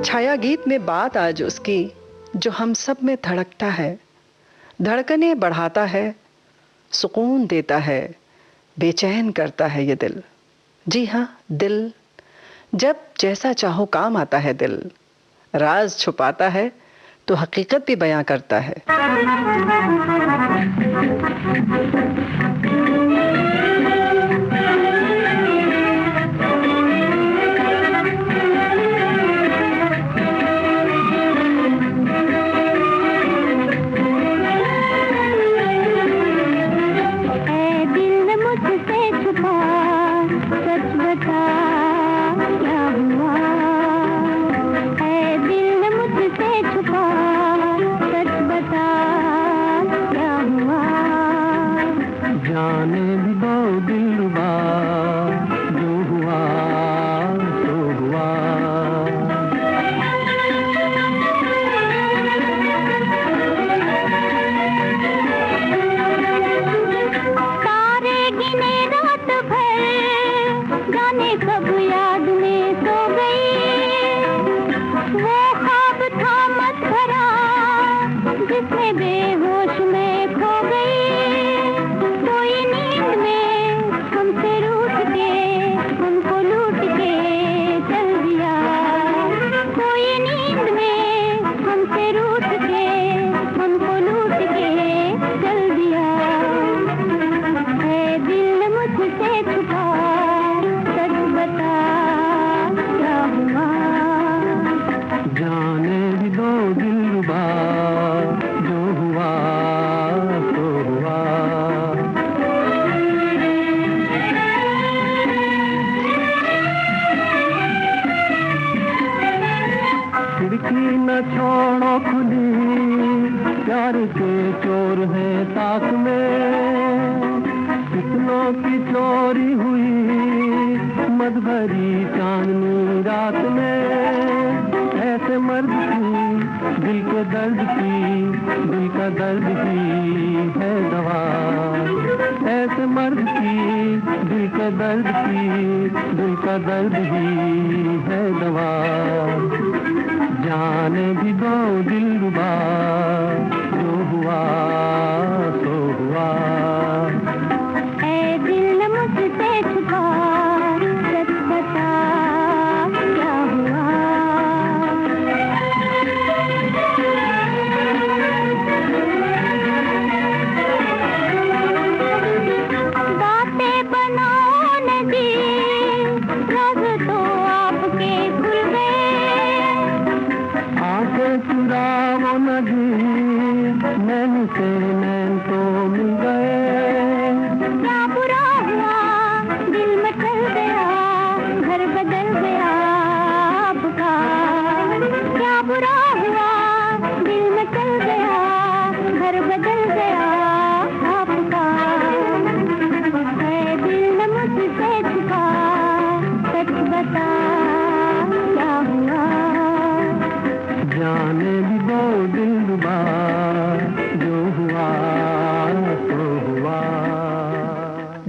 छाया गीत में बात आज उसकी जो हम सब में धड़कता है, धड़कने बढ़ाता है, सुकून देता है, बेचैन करता है ये दिल। जी हाँ, दिल। जब जैसा चाहो काम आता है दिल, राज छुपाता है तो हकीकत भी बयां करता है।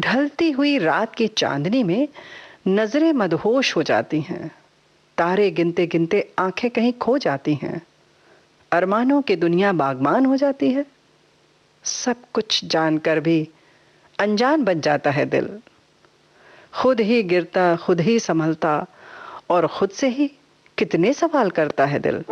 ढलती हुई रात की चांदनी में नजरें मदहोश हो जाती हैं, तारे गिनते गिनते आंखें कहीं खो जाती हैं, अरमानों की दुनिया बागबान हो जाती है। सब कुछ जानकर भी अनजान बन जाता है दिल, खुद ही गिरता, खुद ही संभलता और खुद से ही कितने सवाल करता है दिल।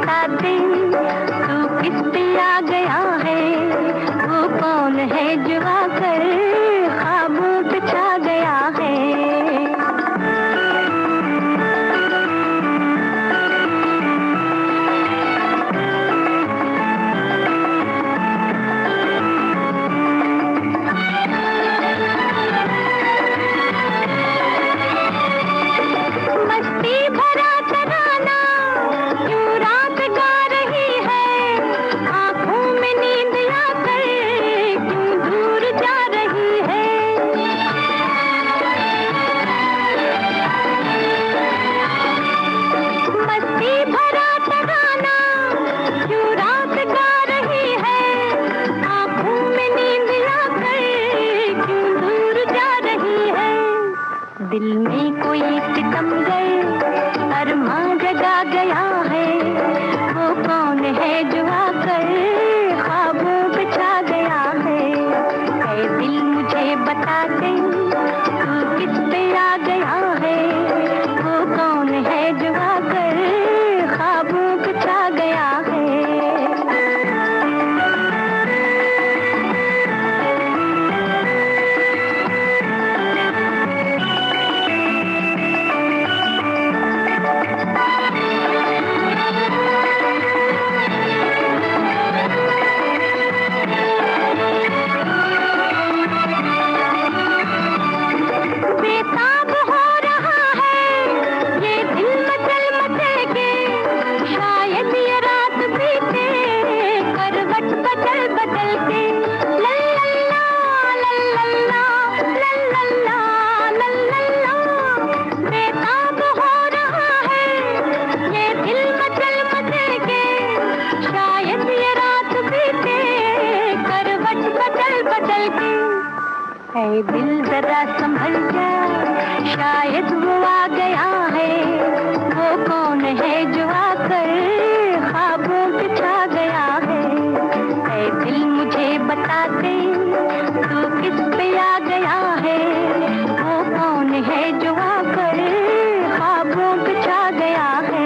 बता दे तू किस पे आ गया है, वो कौन है जो आकर ख्वाबों पे छा गया है। दिल में कोई सितमगर अरमां जगा गया है, वो कौन है जो आकर ख्वाबों पे छा गया है। ऐ दिल मुझे बता दे तू किस पे आ गया है, वो कौन है जो आकर ख्वाबों पे छा गया है। ऐ दिल जरा संभल जा, शायद वो आ गया है, वो कौन है जो आकर ख्वाबों पे छा गया है। ऐ दिल मुझे बता दे तू किस पे आ गया है, वो कौन है जो आकर ख्वाबों पे छा गया है।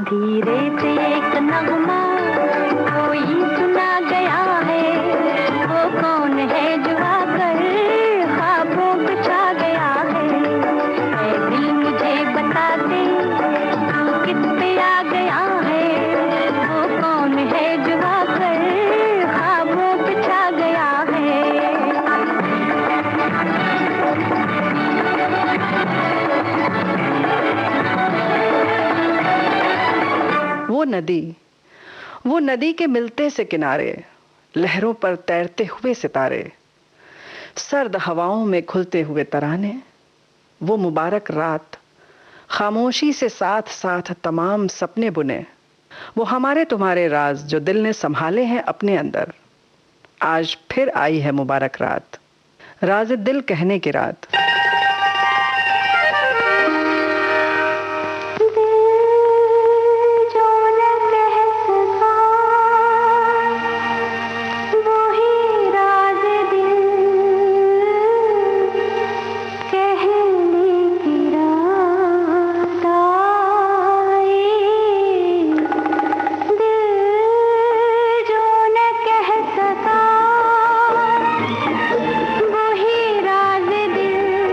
धीरे से एक नगमा कोई सुना गया है, वो कौन है जो आकर ख्वाबों पे छा गया है। ऐ दिल मुझे बता दे तू किस पे आ गया है, वो कौन है जो आकर ख्वाबों पे छा गया है। वो नदी के मिलते से किनारे, लहरों पर तैरते हुए सितारे, सर्द हवाओं में खुलते हुए तराने, वो मुबारक रात खामोशी से साथ साथ तमाम सपने बुने, वो हमारे तुम्हारे राज जो दिल ने संभाले हैं अपने अंदर। आज फिर आई है मुबारक रात, राज दिल कहने की रात। वही राज दिल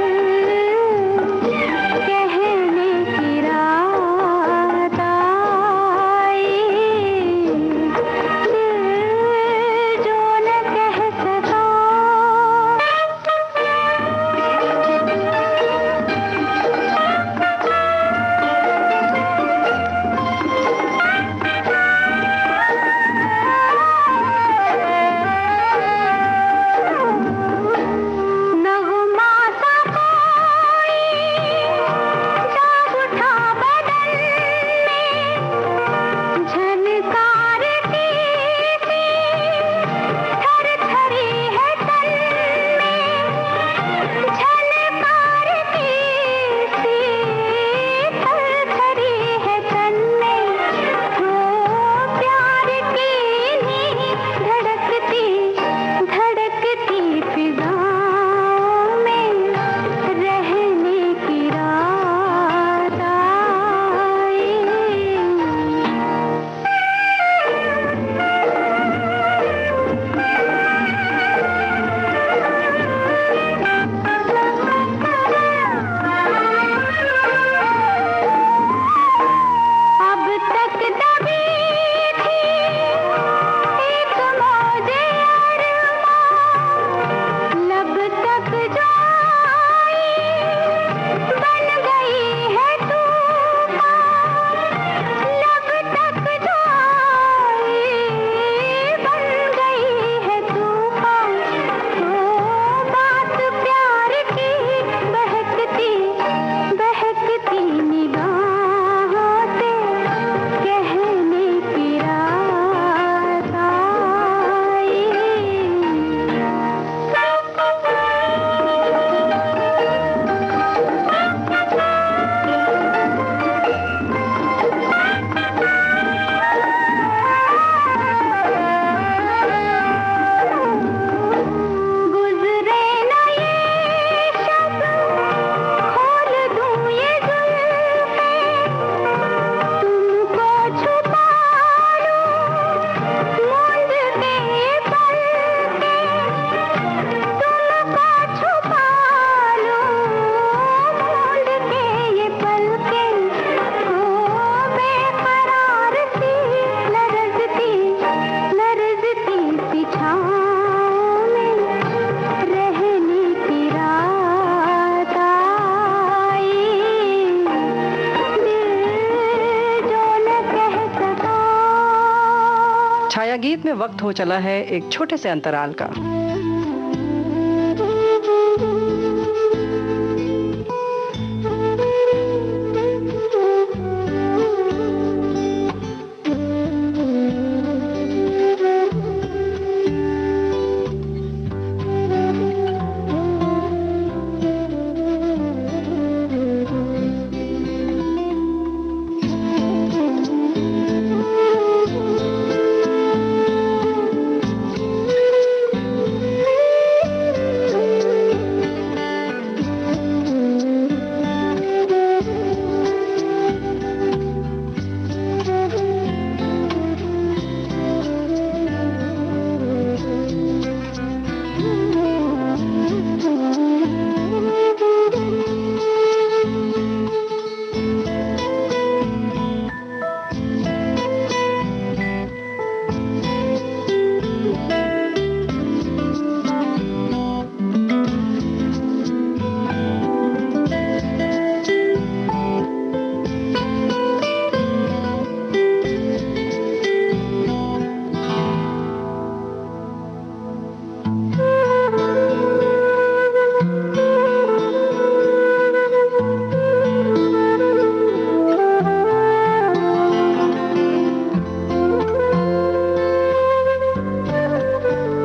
गीत में वक्त हो चला है एक छोटे से अंतराल का।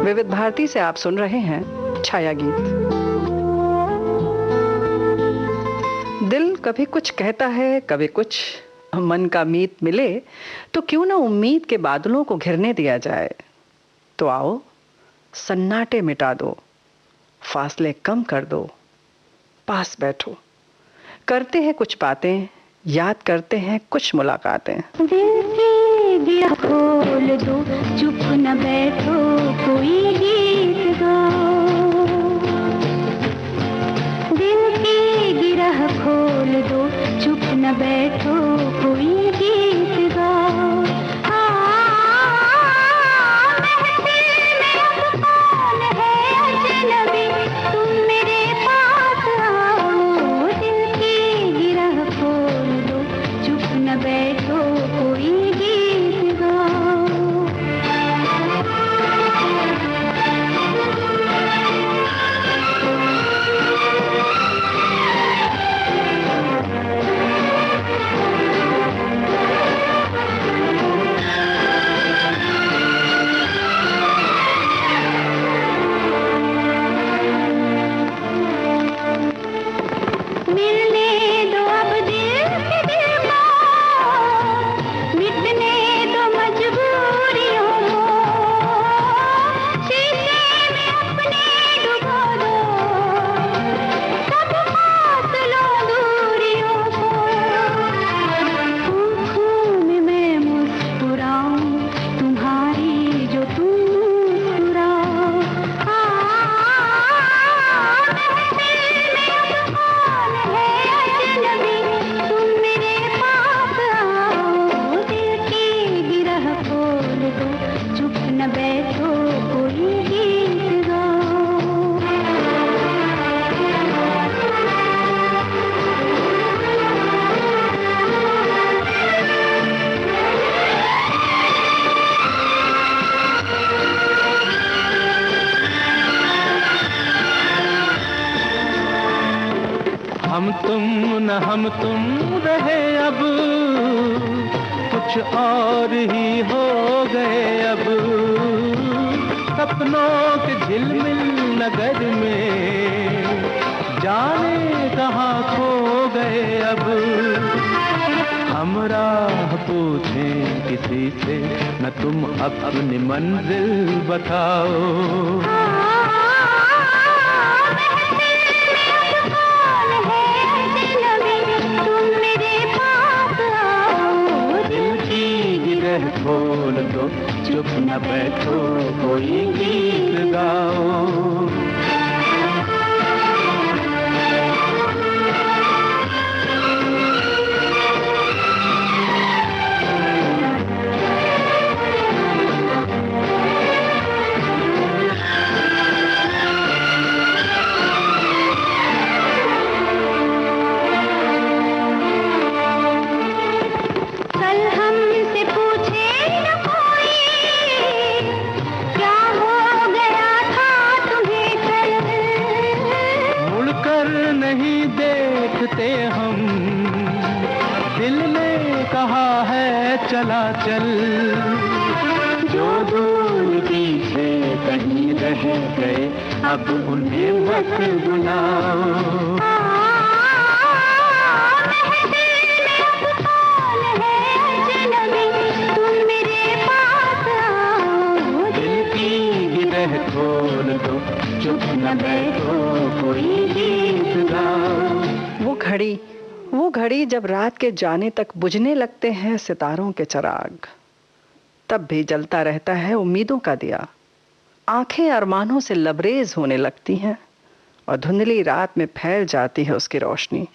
विविध भारती से आप सुन रहे हैं छाया गीत। दिल कभी कुछ कहता है, कभी कुछ। मन का मीत मिले तो क्यों ना उम्मीद के बादलों को घिरने दिया जाए। तो आओ सन्नाटे मिटा दो, फासले कम कर दो, पास बैठो, करते हैं कुछ बातें, याद करते हैं कुछ मुलाकातें। दिल की गिरह खोल दो, चुप न बैठो, कोई गीत गाओ। दिल की गिरह खोल दो, चुप न बैठो, कोई गीत गाओ। महफिल में अब कौन है अजनबी, तुम मेरे पास आओ। दिल की गिरह खोल दो, चुप न बैठो, कोई गीत गाओ। मिलने दो अब दिल से दिल को, मिटने दो मजबूरियों को, शीशे में अपने डुबो दो, सब फासलों दूरियों को। आँखों में मैं मुस्कुराऊं, तुम्हारी जो तुम मुस्कुराओ। महफिल में अब कौन है अजनबी, तुम मेरे पास आओ। दिल की गिरह खोल दो, चुप न बैठो, कोई गीत गाओ। हम तुम न हम तुम रहे अब, कुछ और ही हो गए अब। सपनों के झिलमिल नगर में जाने कहाँ खो गए अब। हम राह पूछें किसी से, न तुम अपनी मंजिल बताओ। खोल दो, चुप न बैठो, कोई गीत गाओ। कल हमसे पूछे न कोई, पर नहीं देखते हम, दिल ने कहा है चला चल। जो दूर पीछे कहीं रह गए अब उन्हें मत बुलाओ। खोल दो, चुप न बैठो, कोई गीत गाओ। वो घड़ी जब रात के जाने तक बुझने लगते हैं सितारों के चिराग, तब भी जलता रहता है उम्मीदों का दिया। आंखें अरमानों से लबरेज होने लगती हैं और धुंधली रात में फैल जाती है उसकी रोशनी।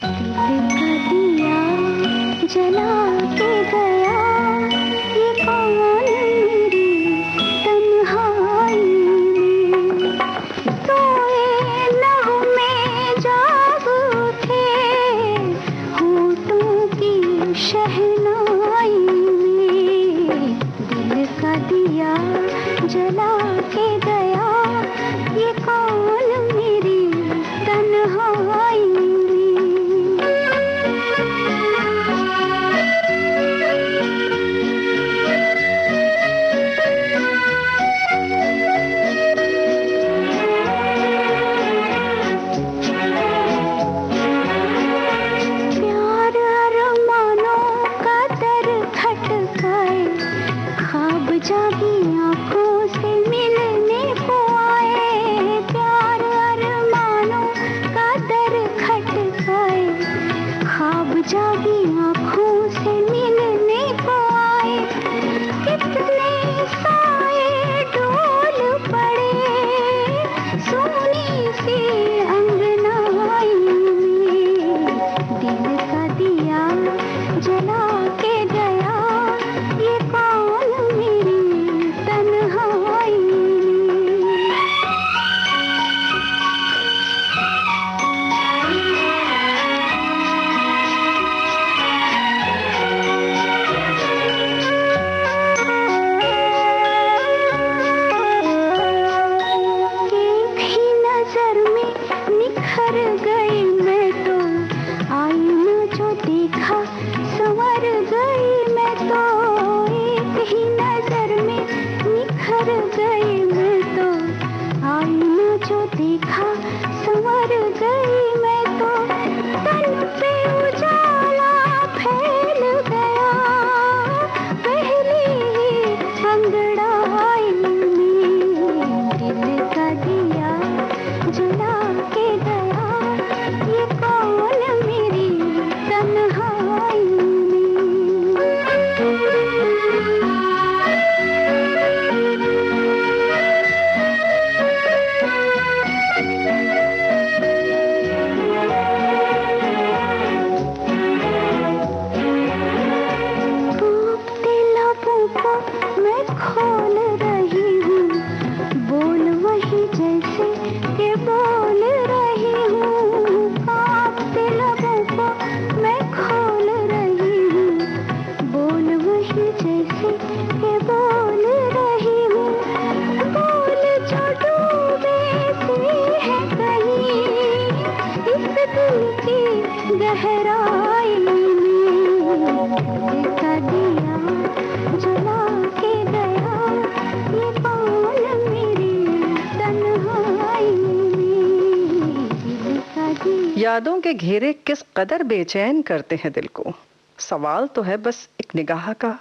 यादों के घेरे किस कदर बेचैन करते हैं दिल को। सवाल तो है बस एक निगाह का,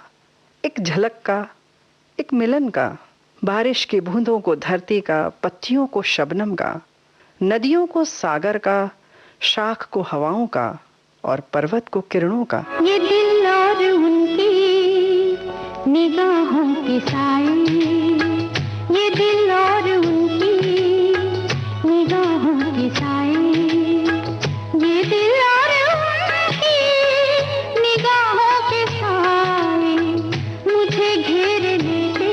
एक झलक का, एक मिलन का। बारिश की बूंदों को धरती का, पत्तियों को शबनम का, नदियों को सागर का, शाख को हवाओं का और पर्वत को किरणों का। ये दिल और उनकी निगाहों के साए, ये दिल और उनकी निगाहों के साए, ये दिल और उनकी निगाहों के साए मुझे घेर लेते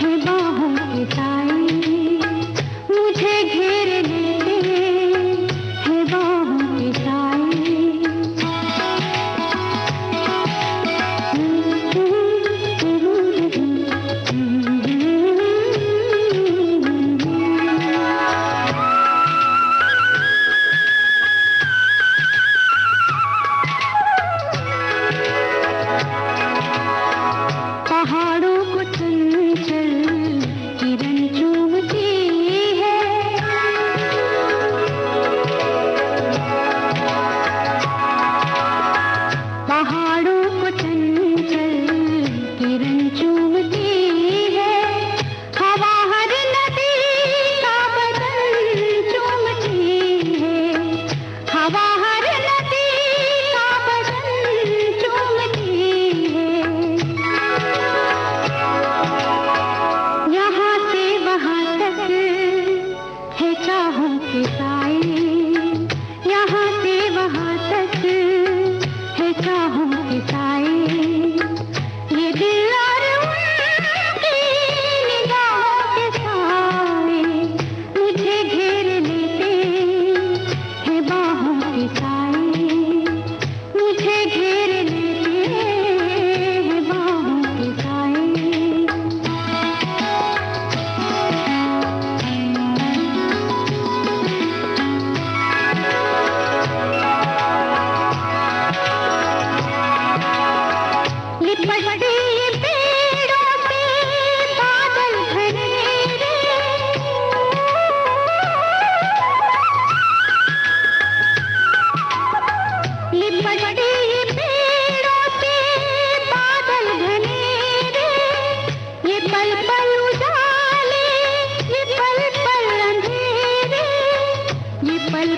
हैं बाहों के साए, मुझे घेर लेते हैं बाहों के साए।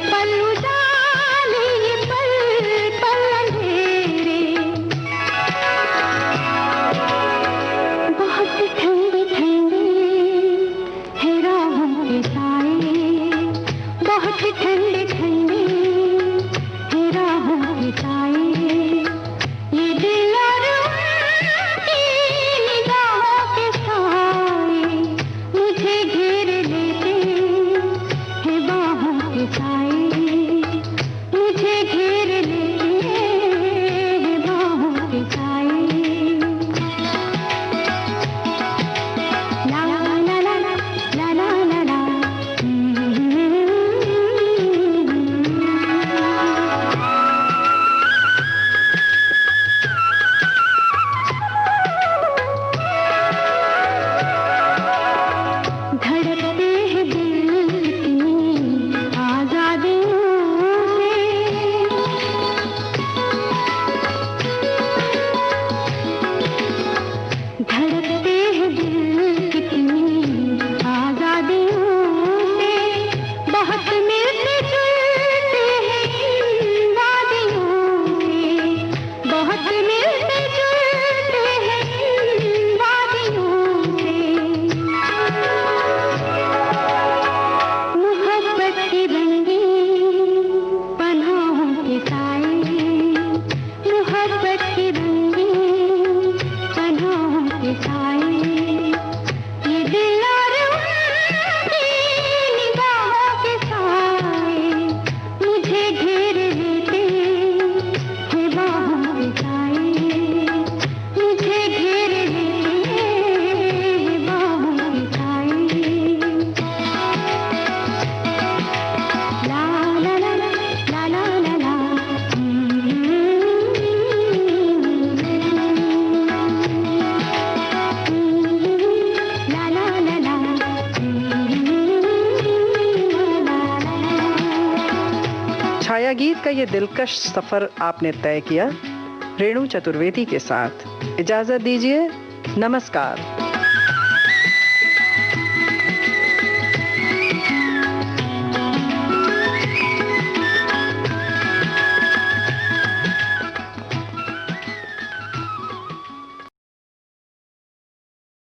पल उजाले, पल पल अंधेरे, बहुत ठंडे ठंडे है राहों के साए, बहुत ठंडे ठंडे है राहों के साए, ये दिल और उनकी निगाहों के साए मुझे घेर लेते हैं बाहों के साए, मुझे घेर लेते हैं बाहों के साए। ला ला ला ला ला ला ला ला। धड़कते हैं दिल कितनी आजादियों से, धड़कते हैं दिल कितनी आजादियों से, बहुत मिलते जुलते हैं इन वादियों से, बहुत मिलते जुलते हैं इन वादियों से। मोहब्बत की रंगीन पनाहों के साए, मोहब्बत की रंगीन पनाहों के साए, ये दिल और उनकी निगाहों के साए मुझे घेर लेते हैं बाहों के साए, मुझे घेर लेते हैं बाहों के साए। ला ला ला ला ला ला ला ला। ला ला ला ला। छाया गीत का ये दिलकश सफर आपने तय किया रेणु चतुर्वेदी के साथ। इजाजत दीजिए, नमस्कार।